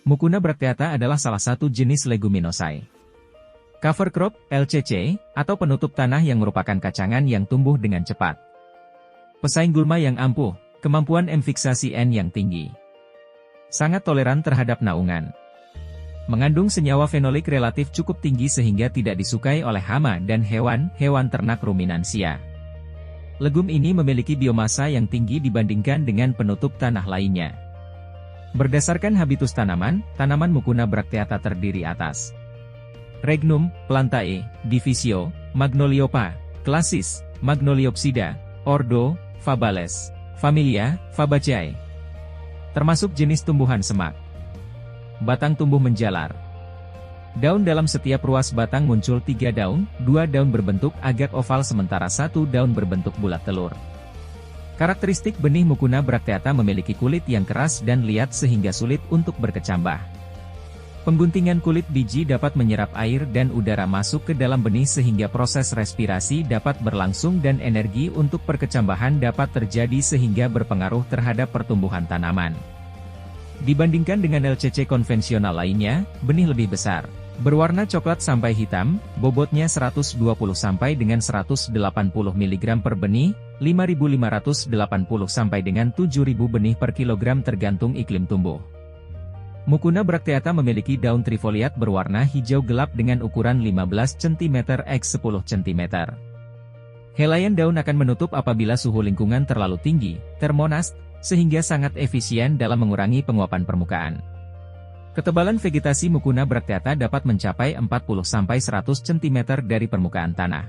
Mucuna bracteata adalah salah satu jenis leguminosae. Cover crop, LCC, atau penutup tanah yang merupakan kacangan yang tumbuh dengan cepat. Pesaing gulma yang ampuh, kemampuan emfiksasi N yang tinggi. Sangat toleran terhadap naungan. Mengandung senyawa fenolik relatif cukup tinggi sehingga tidak disukai oleh hama dan hewan ternak ruminansia. Legum ini memiliki biomasa yang tinggi dibandingkan dengan penutup tanah lainnya. Berdasarkan habitus tanaman Mucuna bracteata terdiri atas Regnum, Plantae, Divisio, Magnoliopa, Classis, Magnoliopsida, Ordo, Fabales, Familia, Fabaceae. Termasuk jenis tumbuhan semak. Batang tumbuh menjalar. Daun dalam setiap ruas batang muncul 3 daun, 2 daun berbentuk agak oval sementara 1 daun berbentuk bulat telur. Karakteristik benih Mucuna bracteata memiliki kulit yang keras dan liat sehingga sulit untuk berkecambah. Pengguntingan kulit biji dapat menyerap air dan udara masuk ke dalam benih sehingga proses respirasi dapat berlangsung dan energi untuk perkecambahan dapat terjadi sehingga berpengaruh terhadap pertumbuhan tanaman. Dibandingkan dengan LCC konvensional lainnya, benih lebih besar. Berwarna coklat sampai hitam, bobotnya 120 sampai dengan 180 mg per benih, 5.580 sampai dengan 7.000 benih per kilogram tergantung iklim tumbuh. Mucuna bracteata memiliki daun trifoliat berwarna hijau gelap dengan ukuran 15 cm x 10 cm. Helaian daun akan menutup apabila suhu lingkungan terlalu tinggi, thermonast, sehingga sangat efisien dalam mengurangi penguapan permukaan. Ketebalan vegetasi Mucuna bracteata dapat mencapai 40-100 cm dari permukaan tanah.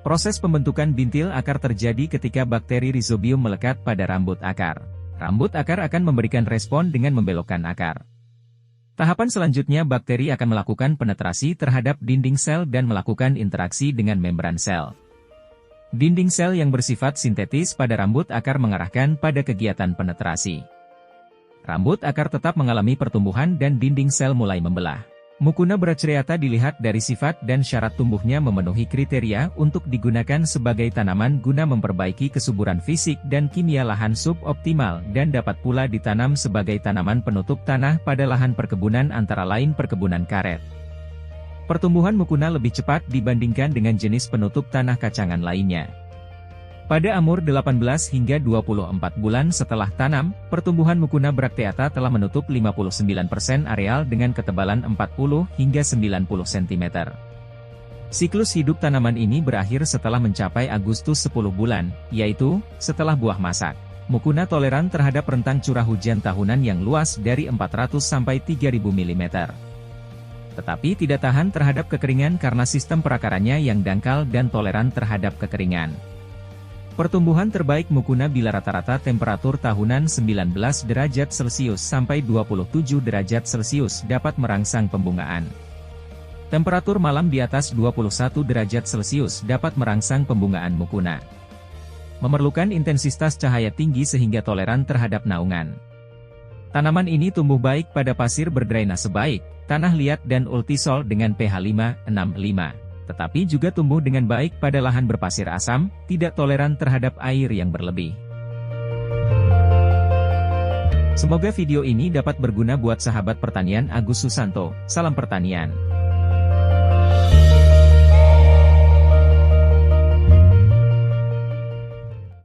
Proses pembentukan bintil akar terjadi ketika bakteri Rhizobium melekat pada rambut akar. Rambut akar akan memberikan respon dengan membelokkan akar. Tahapan selanjutnya bakteri akan melakukan penetrasi terhadap dinding sel dan melakukan interaksi dengan membran sel. Dinding sel yang bersifat sintetis pada rambut akar mengarahkan pada kegiatan penetrasi. Rambut akar tetap mengalami pertumbuhan dan dinding sel mulai membelah. Mucuna bracteata dilihat dari sifat dan syarat tumbuhnya memenuhi kriteria untuk digunakan sebagai tanaman guna memperbaiki kesuburan fisik dan kimia lahan suboptimal dan dapat pula ditanam sebagai tanaman penutup tanah pada lahan perkebunan antara lain perkebunan karet. Pertumbuhan Mucuna lebih cepat dibandingkan dengan jenis penutup tanah kacangan lainnya. Pada umur 18 hingga 24 bulan setelah tanam, pertumbuhan Mucuna bracteata telah menutup 59% areal dengan ketebalan 40 hingga 90 cm. Siklus hidup tanaman ini berakhir setelah mencapai Agustus 10 bulan, yaitu, setelah buah masak. Mucuna toleran terhadap rentang curah hujan tahunan yang luas dari 400 sampai 3000 mm. Tetapi tidak tahan terhadap kekeringan karena sistem perakarannya yang dangkal dan toleran terhadap kekeringan. Pertumbuhan terbaik Mucuna bila rata-rata temperatur tahunan 19 derajat Celcius sampai 27 derajat Celcius dapat merangsang pembungaan. Temperatur malam di atas 21 derajat Celcius dapat merangsang pembungaan Mucuna. Memerlukan intensitas cahaya tinggi sehingga toleran terhadap naungan. Tanaman ini tumbuh baik pada pasir berdrainase baik, tanah liat dan ultisol dengan pH 5,6,5. Tetapi juga tumbuh dengan baik pada lahan berpasir asam, tidak toleran terhadap air yang berlebih. Semoga video ini dapat berguna buat sahabat pertanian Agus Susanto. Salam pertanian.